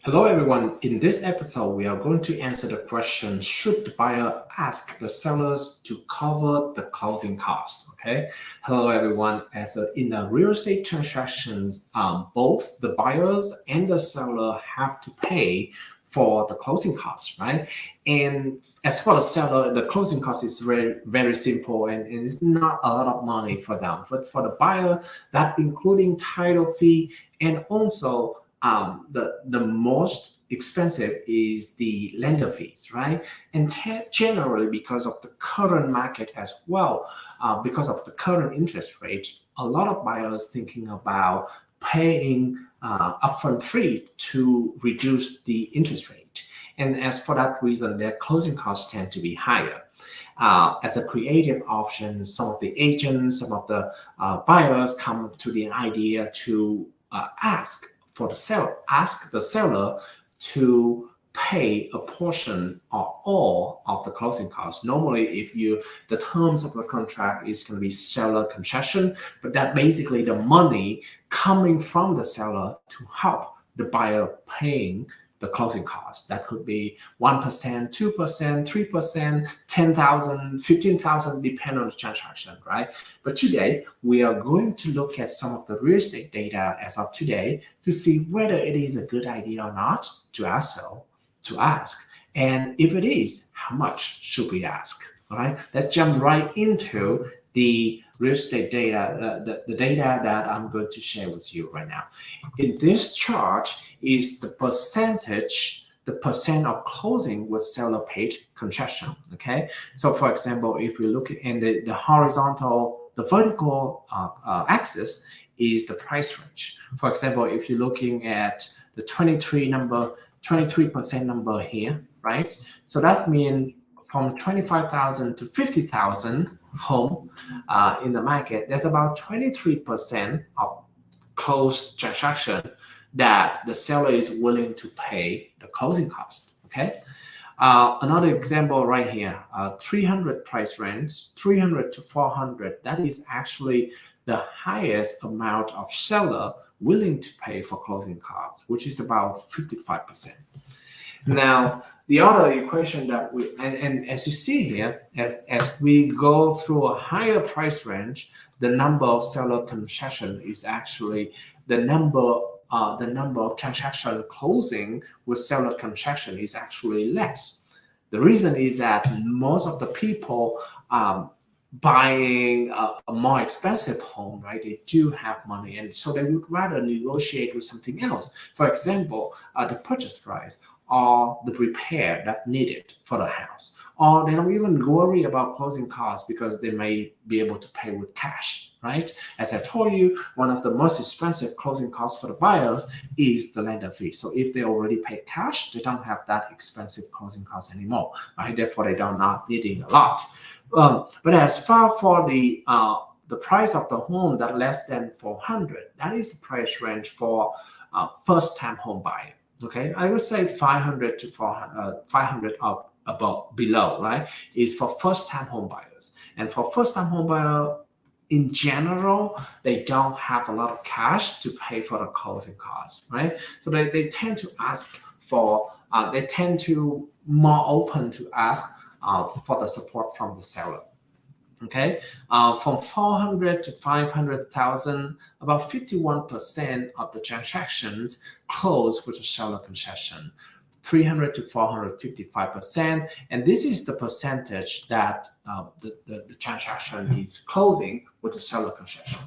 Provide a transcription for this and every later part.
Hello, everyone. In this episode, we are going to answer the question: should the buyer ask the sellers to cover the closing costs? Okay. Hello, everyone. In a real estate transactions, both the buyers and the seller have to pay for the closing costs, right? And as for the seller, the closing cost is very simple and it's not a lot of money for them. But for the buyer, that including title fee and also the most expensive is the lender fees, right? And generally, because of the current market as well, because of the current interest rate, a lot of buyers thinking about paying upfront fee to reduce the interest rate. And as for that reason, their closing costs tend to be higher. As a creative option, some of the agents, some of the buyers come to the idea to ask the seller to pay a portion or all of the closing costs. Normally, if you the terms of the contract is going to be seller concession, but that basically the money coming from the seller to help the buyer paying the closing costs. That could be 1%, 2%, 3%, 10,000, 15,000, depending on the transaction, right? But today, we are going to look at some of the real estate data as of today to see whether it is a good idea or not to ask so, to ask. And if it is, how much should we ask? All right, let's jump right into the real estate data, the data that I'm going to share with you right now. In this chart is the percent of closing with seller paid concession. Okay, so for example, if we look at the vertical axis is the price range. For example, if you're looking at the 23% number here, right? So that means from 25,000 to 50,000 home in the market, there's about 23% of closed transaction that the seller is willing to pay the closing cost. Okay. Another example right here, 300 price range, 300 to 400. That is actually the highest amount of seller willing to pay for closing costs, which is about 55%. Now, the other equation that and as you see here, as we go through a higher price range, the number of seller concession is actually the number of transaction closing with seller concession is actually less. The reason is that most of the people buying a more expensive home, right? They do have money, and so they would rather negotiate with something else. For example, the purchase price or the repair that needed for the house, or they don't even worry about closing costs because they may be able to pay with cash, right? As I told you, one of the most expensive closing costs for the buyers is the lender fee. So if they already paid cash, they don't have that expensive closing cost anymore, right? Therefore, they are not needing a lot. But as far for the price of the home that less than 400, that is the price range for first-time home buyer. Okay, I would say 500 to 400, 500 up above below, right? Is for first-time home buyers, and for first-time home buyer, in general, they don't have a lot of cash to pay for the closing costs, right? So they tend to ask for, they tend to more open to ask for the support from the seller. Okay, from 400 to 500,000, about 51% of the transactions close with a seller concession. 300 to 400, 55%, and this is the percentage that the transaction is closing with the seller concession.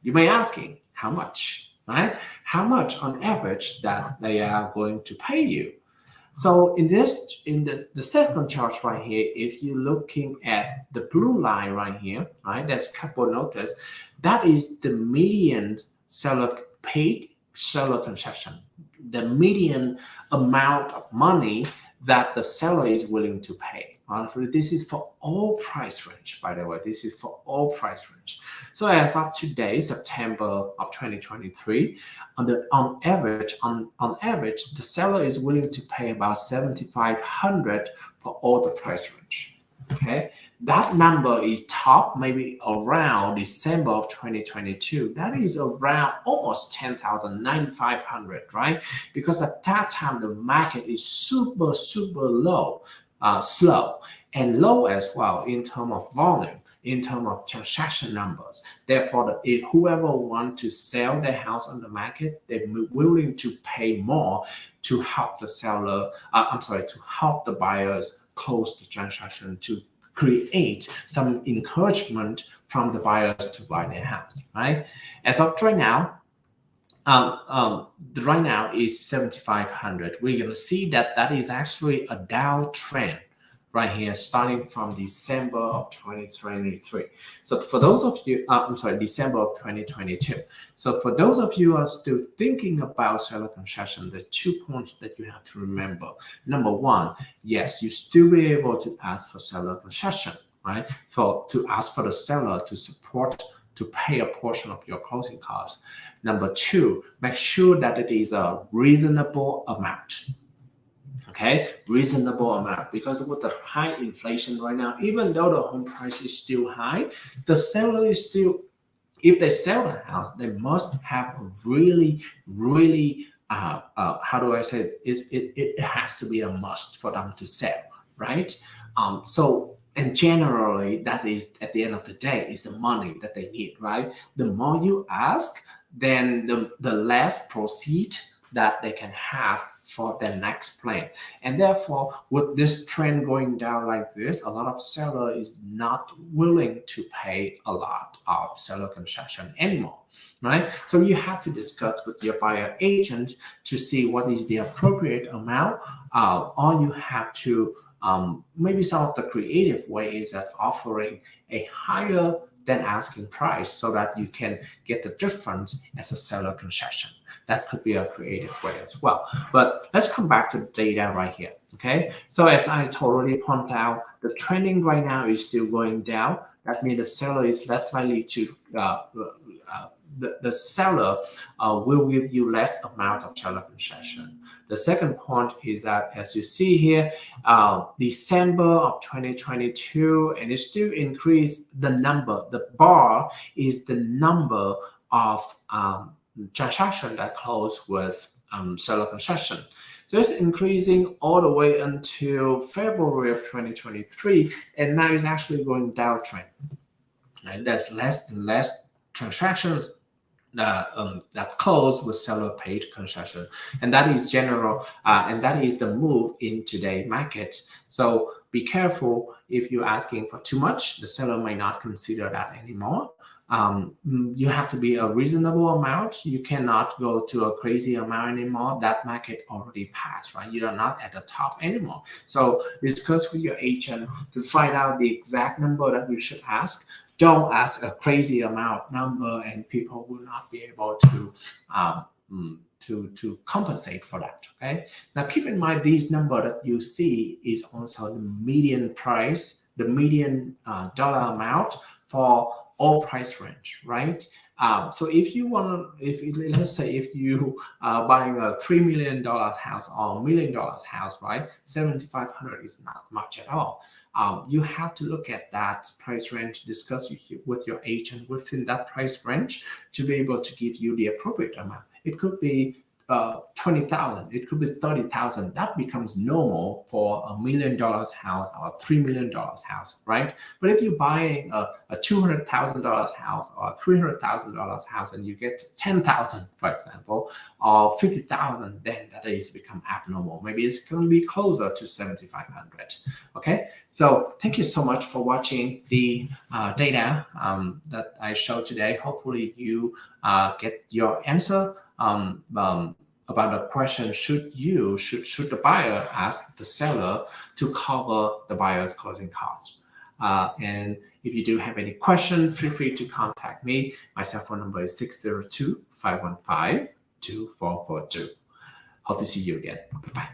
You may asking how much, right? How much on average that they are going to pay you? So the second chart right here, if you're looking at the blue line right here, right, that's couple notice, that is the median seller paid seller concession, the median amount of money that the seller is willing to pay. This is for all price range, by the way. This is for all price range. So as of today, September of 2023, on average, the seller is willing to pay about 7,500 for all the price range. Okay, that number is top maybe around December of 2022. That is around almost 10,000, 9,500, right? Because at that time the market is super low, slow, and low as well in terms of volume, in terms of transaction numbers. Therefore, if whoever want to sell their house on the market, they're willing to pay more to help the seller. To help the buyers close the transaction, to create some encouragement from the buyers to buy their house, right? As of right now, right now is 7,500. We're going to see that that is actually a downtrend right here, starting from December of 2023. So for those of you, December of 2022. So for those of you who are still thinking about seller concession, there are 2 points that you have to remember. Number one, yes, you still be able to ask for seller concession, right? To ask for the seller to support, to pay a portion of your closing costs. Number two, make sure that it is a reasonable amount. Okay, reasonable amount, because with the high inflation right now, even though the home price is still high, the seller is still, if they sell the house, they must have a really how do I say it has to be a must for them to sell, right? And generally that is, at the end of the day, is the money that they need, right? The more you ask, then the less proceed that they can have for their next plan. And therefore, with this trend going down like this, a lot of seller is not willing to pay a lot of seller concession anymore, right? So you have to discuss with your buyer agent to see what is the appropriate amount, or you have to maybe some of the creative ways at offering a higher than asking price so that you can get the difference as a seller concession. That could be a creative way as well. But let's come back to the data right here. Okay, so as I already pointed out, the trending right now is still going down. That means the seller is less likely to the seller will give you less amount of seller concession. The second point is that, as you see here, December of 2022, and it still increased the number. The bar is the number of transaction that close with seller concession. So it's increasing all the way until February of 2023, and now it's actually going downtrend. And there's less and less transactions that close with seller paid concession, and that is general, and that is the move in today's market. So be careful. If you're asking for too much, the seller may not consider that anymore. You have to be a reasonable amount. You cannot go to a crazy amount anymore. That market already passed, right? You are not at the top anymore. So discuss with your agent to find out the exact number that we should ask. Don't ask a crazy amount number, and people will not be able to compensate for that. Okay. Now keep in mind, these number that you see is also the median price, the median dollar amount for all price range, right? So if you want to, let's say if you are buying a $3 million house or $1 million house, right? 7,500 is not much at all. You have to look at that price range, discuss with your agent within that price range to be able to give you the appropriate amount. It could be 20,000, it could be 30,000. That becomes normal for $1 million house or a $3 million house, right? But if you're buying a $200,000 house or a $300,000 house and you get 10,000, for example, or 50,000, then that is become abnormal. Maybe it's going to be closer to 7,500. Okay, so thank you so much for watching the data that I showed today. Hopefully you get your answer. About the question, should the buyer ask the seller to cover the buyer's closing costs? And if you do have any questions, feel free to contact me. My cell phone number is 602-515-2442. Hope to see you again. Bye.